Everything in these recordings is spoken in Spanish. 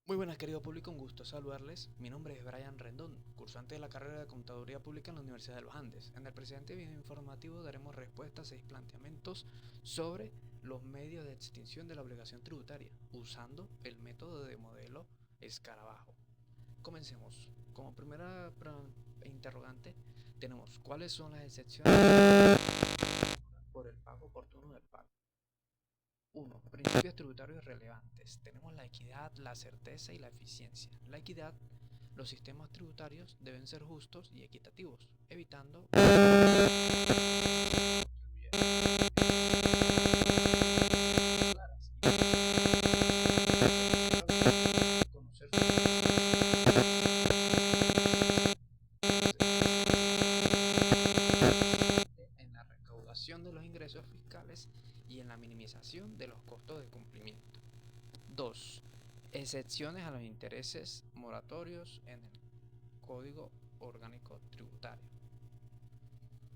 Muy buenas, querido público, un gusto saludarles. Mi nombre es Brian Rendón, cursante de la carrera de Contaduría Pública en la Universidad de los Andes. En el presente video informativo daremos respuesta a 6 planteamientos sobre los medios de extinción de la obligación tributaria, usando el método de modelo escarabajo. Comencemos. Como primera interrogante, tenemos ¿cuáles son las excepciones por el pago oportuno del pago? 1. Principios tributarios relevantes. Tenemos la equidad, la certeza y la eficiencia. La equidad: los sistemas tributarios deben ser justos y equitativos, evitando conocer en la recaudación de los ingresos fiscales y en la minimización de los costos de cumplimiento. 2. Excepciones a los intereses moratorios en el Código Orgánico Tributario.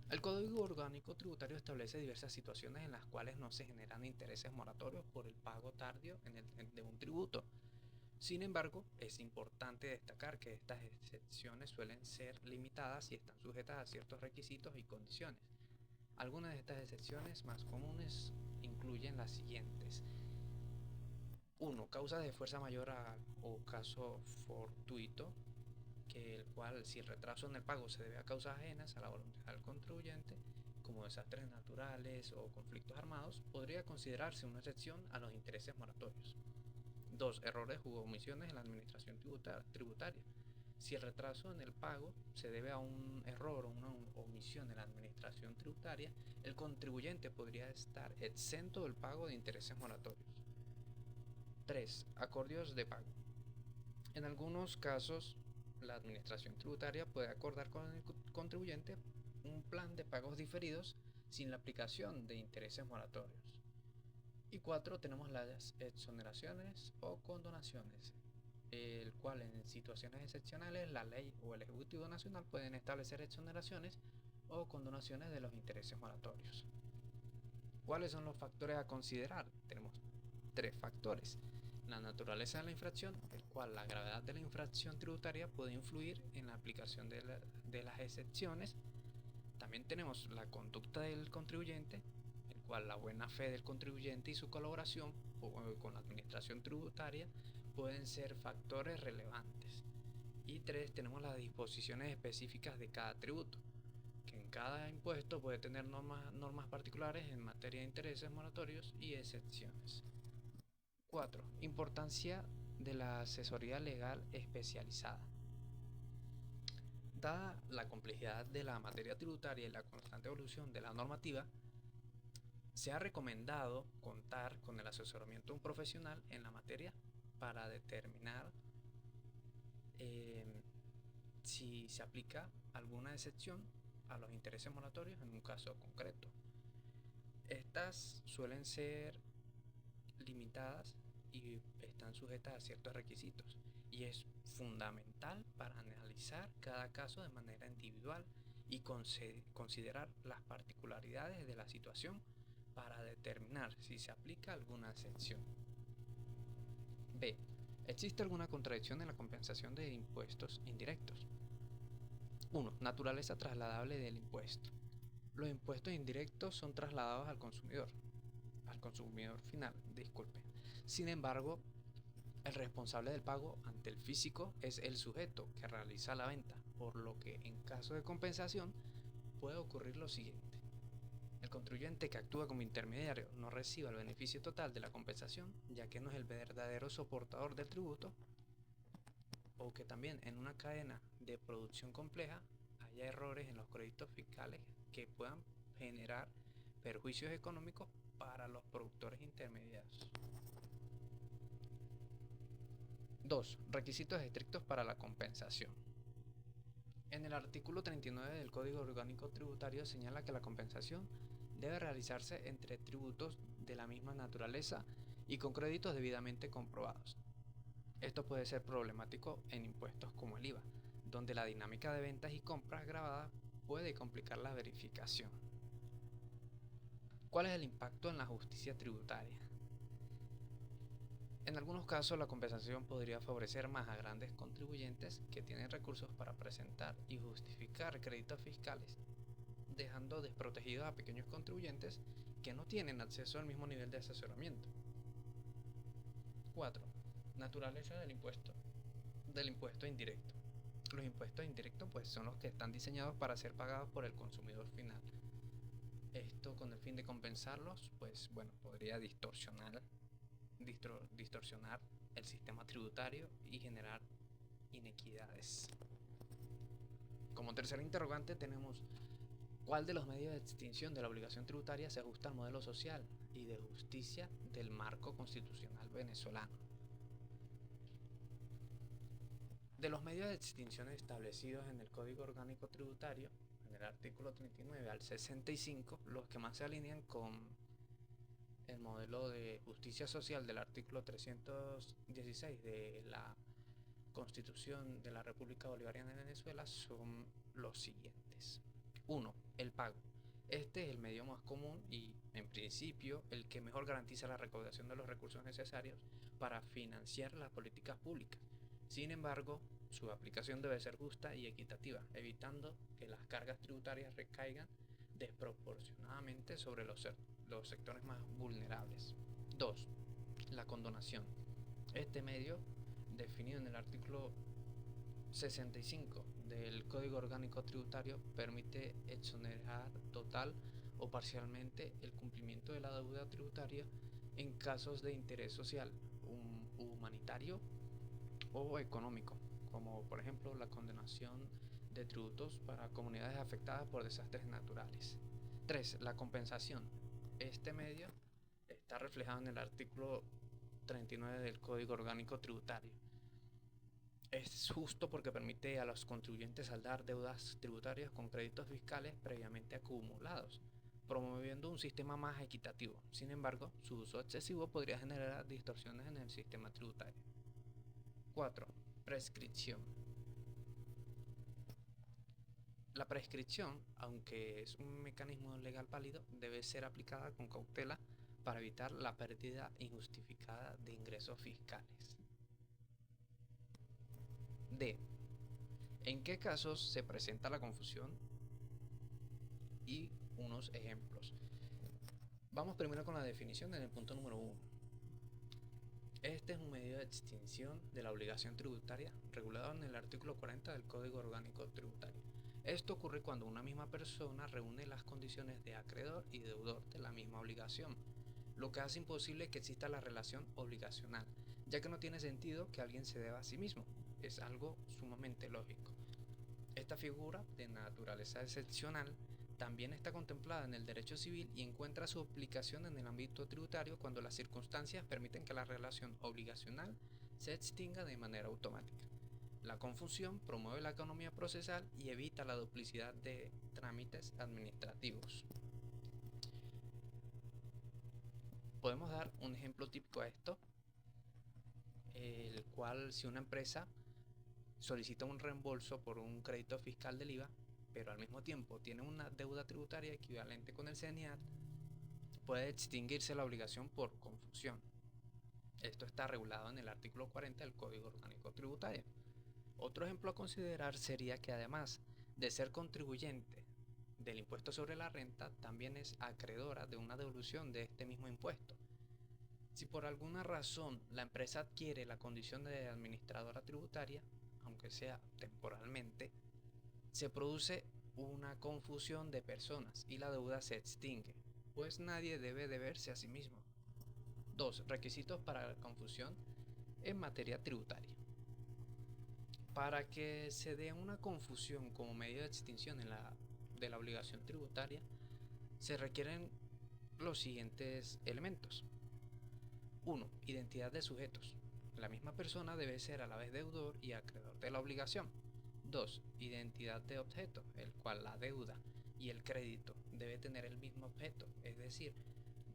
El Código Orgánico Tributario establece diversas situaciones en las cuales no se generan intereses moratorios por el pago tardío de un tributo. Sin embargo, es importante destacar que estas excepciones suelen ser limitadas y están sujetas a ciertos requisitos y condiciones. Algunas de estas excepciones más comunes incluyen las siguientes. 1. Causas de fuerza mayor o caso fortuito, que el cual, si el retraso en el pago se debe a causas ajenas a la voluntad del contribuyente, como desastres naturales o conflictos armados, podría considerarse una excepción a los intereses moratorios. 2. Errores u omisiones en la administración tributaria. Si el retraso en el pago se debe a un error o una omisión en la administración tributaria, el contribuyente podría estar exento del pago de intereses moratorios. 3. Acordios de pago. En algunos casos, la administración tributaria puede acordar con el contribuyente un plan de pagos diferidos sin la aplicación de intereses moratorios. Y 4. Tenemos las exoneraciones o condonaciones, el cual en situaciones excepcionales la ley o el Ejecutivo Nacional pueden establecer exoneraciones o condonaciones de los intereses moratorios. ¿Cuáles son los factores a considerar? Tenemos 3 factores. La naturaleza de la infracción, el cual la gravedad de la infracción tributaria puede influir en la aplicación de las excepciones. También tenemos la conducta del contribuyente, el cual la buena fe del contribuyente y su colaboración con la administración tributaria pueden ser factores relevantes. Y 3. Tenemos las disposiciones específicas de cada tributo, que en cada impuesto puede tener normas particulares en materia de intereses moratorios y excepciones. 4. Importancia de la asesoría legal especializada. Dada la complejidad de la materia tributaria y la constante evolución de la normativa, se ha recomendado contar con el asesoramiento de un profesional en la materia para determinar si se aplica alguna excepción a los intereses moratorios en un caso concreto. Estas suelen ser limitadas y están sujetas a ciertos requisitos, y es fundamental para analizar cada caso de manera individual y considerar las particularidades de la situación para determinar si se aplica alguna excepción. B. ¿Existe alguna contradicción en la compensación de impuestos indirectos? 1. Naturaleza trasladable del impuesto. Los impuestos indirectos son trasladados al consumidor final, disculpe. Sin embargo, el responsable del pago ante el físico es el sujeto que realiza la venta, por lo que en caso de compensación puede ocurrir lo siguiente. El contribuyente que actúa como intermediario no reciba el beneficio total de la compensación, ya que no es el verdadero soportador del tributo, o que también en una cadena de producción compleja haya errores en los créditos fiscales que puedan generar perjuicios económicos para los productores intermediarios. 2. Requisitos estrictos para la compensación. En el artículo 39 del Código Orgánico Tributario señala que la compensación debe realizarse entre tributos de la misma naturaleza y con créditos debidamente comprobados. Esto puede ser problemático en impuestos como el IVA, donde la dinámica de ventas y compras grabadas puede complicar la verificación. ¿Cuál es el impacto en la justicia tributaria? En algunos casos, la compensación podría favorecer más a grandes contribuyentes que tienen recursos para presentar y justificar créditos fiscales, dejando desprotegidos a pequeños contribuyentes que no tienen acceso al mismo nivel de asesoramiento. 4. Naturaleza del impuesto indirecto. Los impuestos indirectos pues son los que están diseñados para ser pagados por el consumidor final. Esto con el fin de compensarlos, pues bueno, podría distorsionar el sistema tributario y generar inequidades. Como tercer interrogante tenemos: ¿cuál de los medios de extinción de la obligación tributaria se ajusta al modelo social y de justicia del marco constitucional venezolano? De los medios de extinción establecidos en el Código Orgánico Tributario, en el artículo 39 al 65, los que más se alinean con el modelo de justicia social del artículo 316 de la Constitución de la República Bolivariana de Venezuela son los siguientes. 1. El pago. Este es el medio más común y, en principio, el que mejor garantiza la recaudación de los recursos necesarios para financiar las políticas públicas. Sin embargo, su aplicación debe ser justa y equitativa, evitando que las cargas tributarias recaigan desproporcionadamente sobre los sectores más vulnerables. 2. La condonación. Este medio, definido en el artículo 65 del Código Orgánico Tributario, permite exonerar total o parcialmente el cumplimiento de la deuda tributaria en casos de interés social, humanitario o económico, como por ejemplo la condonación de tributos para comunidades afectadas por desastres naturales. 3. La compensación. Este medio está reflejado en el artículo 39 del Código Orgánico Tributario. Es justo porque permite a los contribuyentes saldar deudas tributarias con créditos fiscales previamente acumulados, promoviendo un sistema más equitativo. Sin embargo, su uso excesivo podría generar distorsiones en el sistema tributario. 4. Prescripción. La prescripción, aunque es un mecanismo legal válido, debe ser aplicada con cautela para evitar la pérdida injustificada de ingresos fiscales. D. ¿En qué casos se presenta la confusión? Y unos ejemplos. Vamos primero con la definición en el punto número 1. Este es un medio de extinción de la obligación tributaria regulado en el artículo 40 del Código Orgánico Tributario. Esto ocurre cuando una misma persona reúne las condiciones de acreedor y deudor de la misma obligación, lo que hace imposible que exista la relación obligacional, ya que no tiene sentido que alguien se deba a sí mismo. Es algo sumamente lógico. Esta figura, de naturaleza excepcional, también está contemplada en el derecho civil y encuentra su aplicación en el ámbito tributario cuando las circunstancias permiten que la relación obligacional se extinga de manera automática. La confusión promueve la economía procesal y evita la duplicidad de trámites administrativos. Podemos dar un ejemplo típico a esto, el cual, si una empresa solicita un reembolso por un crédito fiscal del IVA, pero al mismo tiempo tiene una deuda tributaria equivalente con el CENIAT, puede extinguirse la obligación por confusión. Esto está regulado en el artículo 40 del Código Orgánico Tributario. Otro ejemplo a considerar sería que, además de ser contribuyente del impuesto sobre la renta, también es acreedora de una devolución de este mismo impuesto. Si por alguna razón la empresa adquiere la condición de administradora tributaria, aunque sea temporalmente, se produce una confusión de personas y la deuda se extingue, pues nadie debe deberse a sí mismo. 2. Requisitos para la confusión en materia tributaria. Para que se dé una confusión como medio de extinción de la obligación tributaria, se requieren los siguientes elementos. 1. Identidad de sujetos. La misma persona debe ser a la vez deudor y acreedor de la obligación. 2. Identidad de objeto, el cual la deuda y el crédito debe tener el mismo objeto, es decir,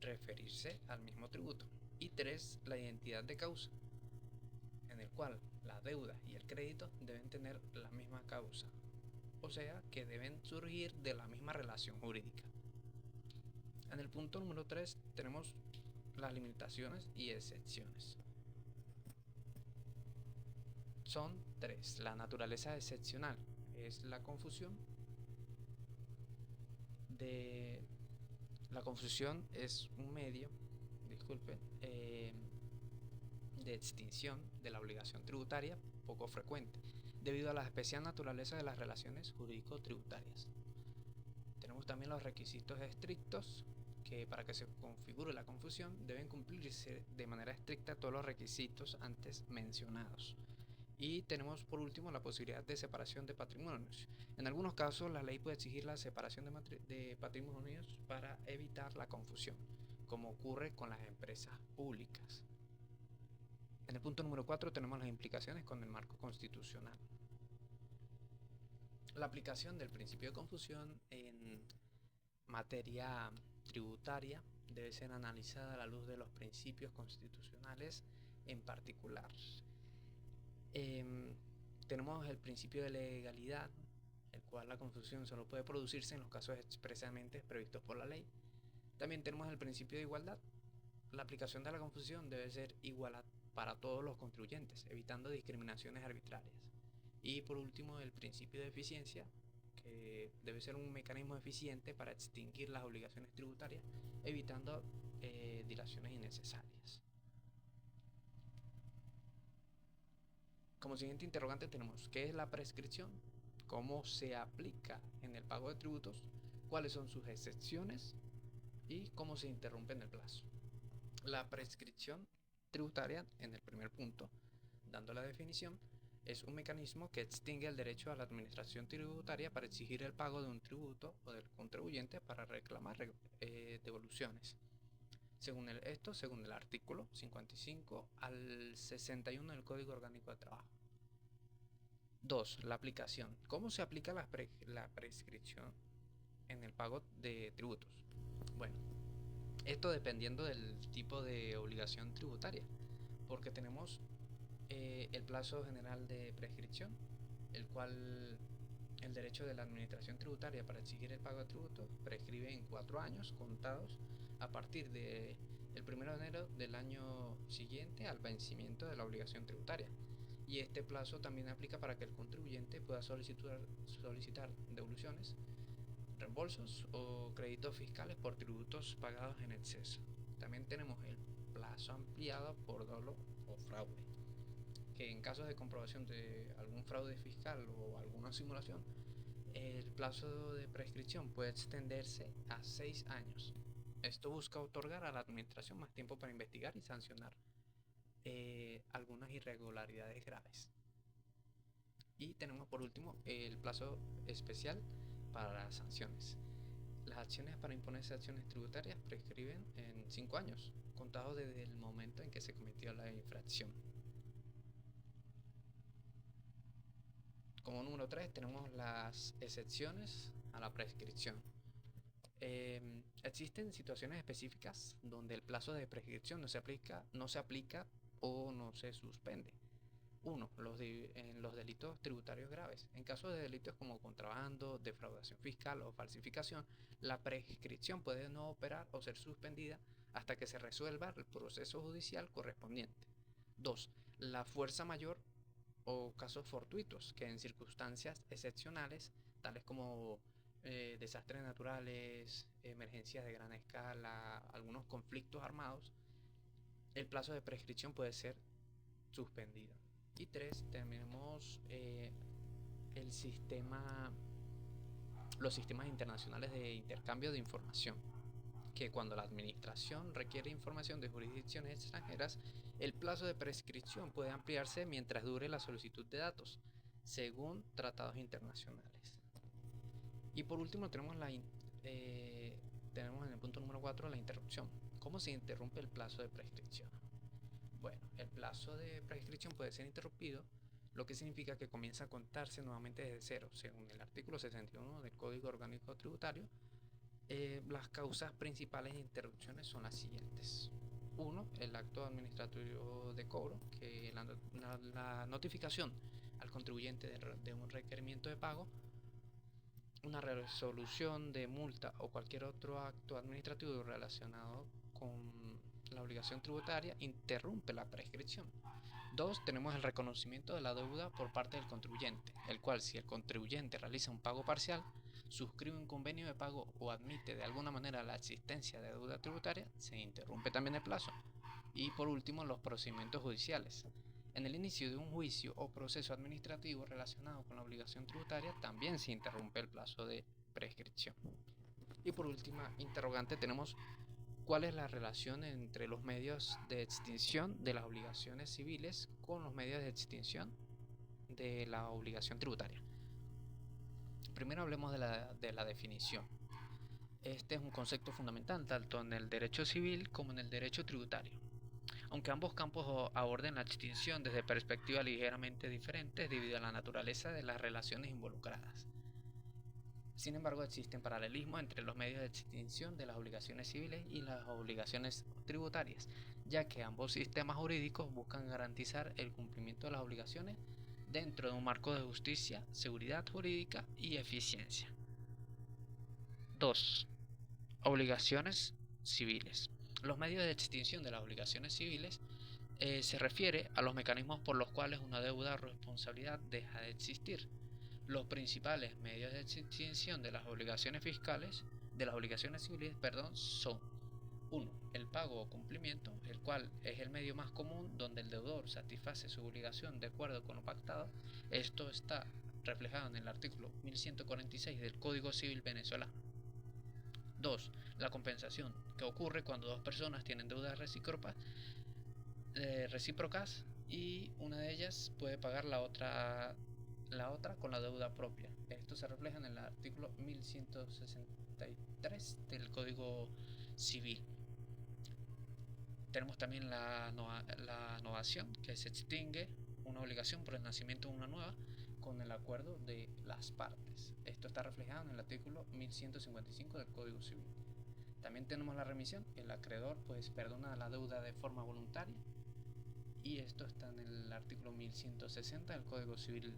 referirse al mismo tributo. Y 3. La identidad de causa, en el cual la deuda y el crédito deben tener la misma causa, o sea que deben surgir de la misma relación jurídica. En el punto número 3 tenemos las limitaciones y excepciones. son tres. La naturaleza excepcional es la confusión. La confusión es un medio, disculpe, de extinción de la obligación tributaria poco frecuente, debido a la especial naturaleza de las relaciones jurídico-tributarias. Tenemos también los requisitos estrictos, que para que se configure la confusión deben cumplirse de manera estricta todos los requisitos antes mencionados. Y tenemos por último la posibilidad de separación de patrimonios. En algunos casos la ley puede exigir la separación de patrimonios para evitar la confusión, como ocurre con las empresas públicas. En el punto número 4 tenemos las implicaciones con el marco constitucional. La aplicación del principio de confusión en materia tributaria debe ser analizada a la luz de los principios constitucionales en particular. Tenemos el principio de legalidad, el cual la confusión solo puede producirse en los casos expresamente previstos por la ley. También tenemos el principio de igualdad. La aplicación de la confusión debe ser igual para todos los contribuyentes, evitando discriminaciones arbitrarias. Y por último, el principio de eficiencia, que debe ser un mecanismo eficiente para extinguir las obligaciones tributarias, evitando dilaciones innecesarias. Como siguiente interrogante tenemos: ¿qué es la prescripción? ¿Cómo se aplica en el pago de tributos? ¿Cuáles son sus excepciones? ¿Y cómo se interrumpe en el plazo? La prescripción tributaria, en el primer punto, dando la definición, es un mecanismo que extingue el derecho a la administración tributaria para exigir el pago de un tributo o del contribuyente para reclamar devoluciones. Según el artículo 55 al 61 del Código Orgánico de Trabajo. 2. La aplicación. ¿Cómo se aplica la prescripción en el pago de tributos? Bueno, esto dependiendo del tipo de obligación tributaria, porque tenemos el plazo general de prescripción, el cual el derecho de la administración tributaria para exigir el pago de tributos prescribe en 4 años contados a partir del 1 de enero del año siguiente al vencimiento de la obligación tributaria. Y este plazo también aplica para que el contribuyente pueda solicitar devoluciones, reembolsos o créditos fiscales por tributos pagados en exceso. También tenemos el plazo ampliado por dolo o fraude, que en casos de comprobación de algún fraude fiscal o alguna simulación, el plazo de prescripción puede extenderse a 6 años. Esto busca otorgar a la administración más tiempo para investigar y sancionar algunas irregularidades graves. Y tenemos por último el plazo especial para las sanciones. Las acciones para imponer sanciones tributarias prescriben en 5 años, contados desde el momento en que se cometió la infracción. Como número 3 tenemos las excepciones a la prescripción. Existen situaciones específicas donde el plazo de prescripción no se aplica o no se suspende. 1. En los delitos tributarios graves. En casos de delitos como contrabando, defraudación fiscal o falsificación, la prescripción puede no operar o ser suspendida hasta que se resuelva el proceso judicial correspondiente. 2. La fuerza mayor o casos fortuitos, que en circunstancias excepcionales, tales como desastres naturales, emergencias de gran escala, algunos conflictos armados, el plazo de prescripción puede ser suspendido. Y 3, tenemos los sistemas internacionales de intercambio de información, que cuando la administración requiere información de jurisdicciones extranjeras, el plazo de prescripción puede ampliarse mientras dure la solicitud de datos, según tratados internacionales. Y por último tenemos en el punto número 4 la interrupción. ¿Cómo se interrumpe el plazo de prescripción? Bueno, el plazo de prescripción puede ser interrumpido, lo que significa que comienza a contarse nuevamente desde cero. Según el artículo 61 del Código Orgánico Tributario, las causas principales de interrupciones son las siguientes. 1. El acto administrativo de cobro, que la notificación al contribuyente de un requerimiento de pago, una resolución de multa o cualquier otro acto administrativo relacionado con la obligación tributaria interrumpe la prescripción. 2. Tenemos el reconocimiento de la deuda por parte del contribuyente, el cual, si el contribuyente realiza un pago parcial, suscribe un convenio de pago o admite de alguna manera la existencia de deuda tributaria, se interrumpe también el plazo. Y por último, los procedimientos judiciales. En el inicio de un juicio o proceso administrativo relacionado con la obligación tributaria también se interrumpe el plazo de prescripción. Y por última interrogante tenemos: ¿cuál es la relación entre los medios de extinción de las obligaciones civiles con los medios de extinción de la obligación tributaria? Primero hablemos de la definición. Este es un concepto fundamental tanto en el derecho civil como en el derecho tributario, aunque ambos campos aborden la extinción desde perspectivas ligeramente diferentes debido a la naturaleza de las relaciones involucradas. Sin embargo, existen paralelismos entre los medios de extinción de las obligaciones civiles y las obligaciones tributarias, ya que ambos sistemas jurídicos buscan garantizar el cumplimiento de las obligaciones dentro de un marco de justicia, seguridad jurídica y eficiencia. 2. Obligaciones civiles. Los medios de extinción de las obligaciones civiles se refiere a los mecanismos por los cuales una deuda o responsabilidad deja de existir. Los principales medios de extinción de las obligaciones fiscales, de las obligaciones civiles, son: 1. El pago o cumplimiento, el cual es el medio más común donde el deudor satisface su obligación de acuerdo con lo pactado. Esto está reflejado en el artículo 1146 del Código Civil venezolano. 2. La compensación, que ocurre cuando dos personas tienen deudas recíprocas y una de ellas puede pagar la otra con la deuda propia. Esto se refleja en el artículo 1163 del Código Civil. Tenemos también la novación, que se extingue una obligación por el nacimiento de una nueva con el acuerdo de las partes. Esto está reflejado en el artículo 1155 del Código Civil. También tenemos la remisión. El acreedor pues perdona la deuda de forma voluntaria, y esto está en el artículo 1160 del Código Civil.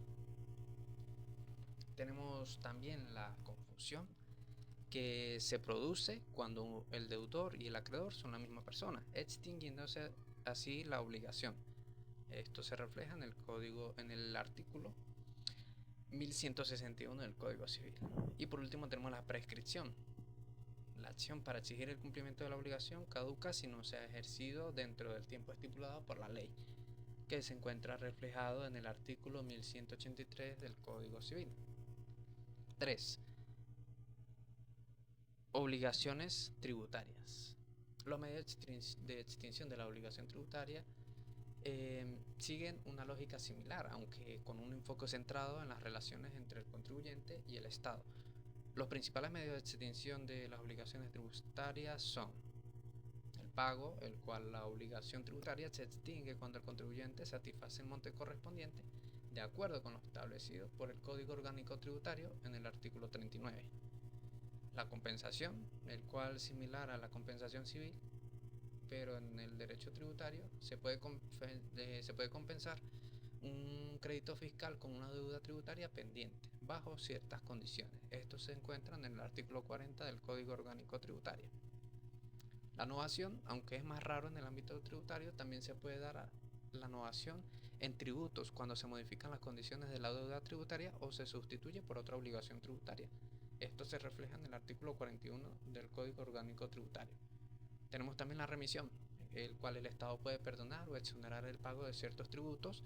Tenemos también la confusión, que se produce cuando el deudor y el acreedor son la misma persona, extinguiéndose así la obligación. Esto se refleja en el artículo 1161 del Código Civil. Y por último tenemos la prescripción. La acción para exigir el cumplimiento de la obligación caduca si no se ha ejercido dentro del tiempo estipulado por la ley, que se encuentra reflejado en el artículo 1183 del Código Civil. 3. Obligaciones tributarias. Los medios de extinción de la obligación tributaria siguen una lógica similar, aunque con un enfoque centrado en las relaciones entre el contribuyente y el Estado. Los principales medios de extinción de las obligaciones tributarias son: el pago, el cual la obligación tributaria se extingue cuando el contribuyente satisface el monte correspondiente de acuerdo con lo establecido por el Código Orgánico Tributario en el artículo 39. La compensación, el cual, similar a la compensación civil, pero en el derecho tributario, se puede compensar un crédito fiscal con una deuda tributaria pendiente, bajo ciertas condiciones. Estos se encuentran en el artículo 40 del Código Orgánico Tributario. La novación, aunque es más raro en el ámbito tributario, también se puede dar a la novación en tributos cuando se modifican las condiciones de la deuda tributaria o se sustituye por otra obligación tributaria. Esto se refleja en el artículo 41 del Código Orgánico Tributario. Tenemos también la remisión, el cual el Estado puede perdonar o exonerar el pago de ciertos tributos,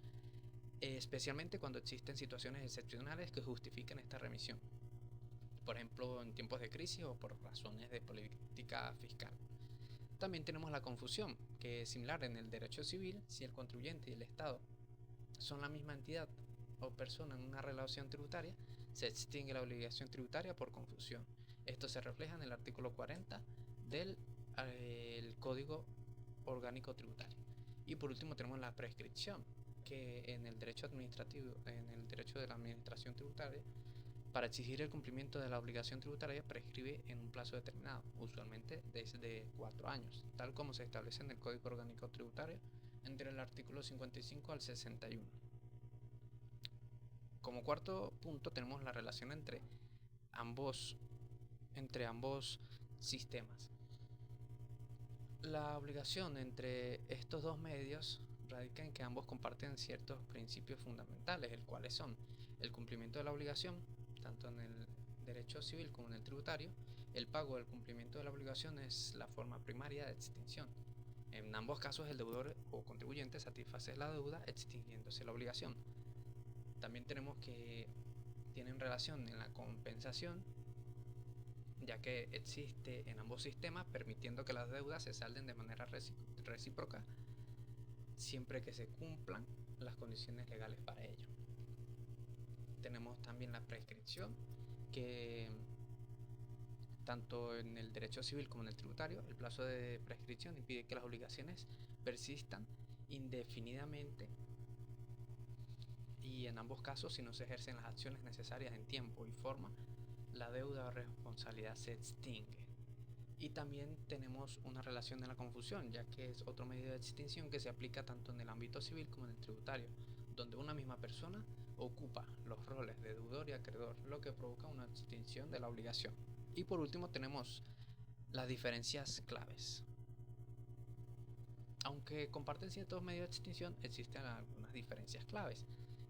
especialmente cuando existen situaciones excepcionales que justifiquen esta remisión, por ejemplo en tiempos de crisis o por razones de política fiscal. También tenemos la confusión, que es similar en el derecho civil: si el contribuyente y el Estado son la misma entidad o persona en una relación tributaria, se extingue la obligación tributaria por confusión. Esto se refleja en el artículo 40 del Código Orgánico Tributario. Y por último tenemos la prescripción, que en el derecho administrativo, en el derecho de la administración tributaria, para exigir el cumplimiento de la obligación tributaria prescribe en un plazo determinado, usualmente desde 4 años, tal como se establece en el Código Orgánico Tributario entre el artículo 55 al 61. Como cuarto punto tenemos la relación entre ambos sistemas. La obligación entre estos dos medios radica en que ambos comparten ciertos principios fundamentales, el cuales son el cumplimiento de la obligación, tanto en el derecho civil como en el tributario. El pago del cumplimiento de la obligación es la forma primaria de extinción. En ambos casos el deudor o contribuyente satisface la deuda extinguiéndose la obligación. También tenemos que tienen relación en la compensación, ya que existe en ambos sistemas, permitiendo que las deudas se salden de manera recíproca siempre que se cumplan las condiciones legales para ello. Tenemos también la prescripción, que tanto en el derecho civil como en el tributario, el plazo de prescripción impide que las obligaciones persistan indefinidamente, y en ambos casos, si no se ejercen las acciones necesarias en tiempo y forma, la deuda o responsabilidad se extingue. Y también tenemos una relación de la confusión, ya que es otro medio de extinción que se aplica tanto en el ámbito civil como en el tributario, donde una misma persona ocupa los roles de deudor y acreedor, lo que provoca una extinción de la obligación. Y por último tenemos las diferencias claves. Aunque comparten ciertos medios de extinción, existen algunas diferencias claves,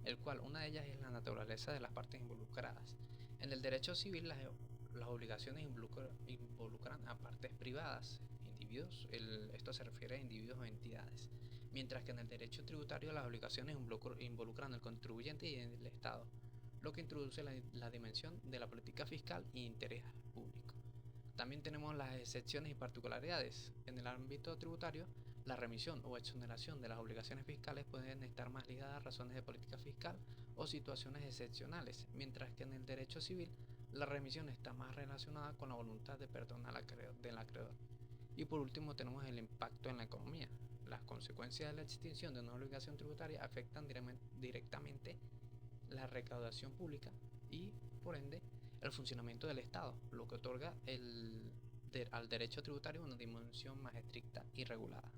el cual una de ellas es la naturaleza de las partes involucradas. En el derecho civil las obligaciones involucran a partes privadas, individuos, esto se refiere a individuos o entidades, mientras que en el derecho tributario las obligaciones involucran al contribuyente y el Estado, lo que introduce la dimensión de la política fiscal e interés público. También tenemos las excepciones y particularidades. En el ámbito tributario, la remisión o exoneración de las obligaciones fiscales pueden estar más ligadas a razones de política fiscal o situaciones excepcionales, mientras que en el derecho civil la remisión está más relacionada con la voluntad de perdón del acreedor. Y por último tenemos el impacto en la economía. Las consecuencias de la extinción de una obligación tributaria afectan directamente la recaudación pública y, por ende, el funcionamiento del Estado, lo que otorga al derecho tributario una dimensión más estricta y regulada.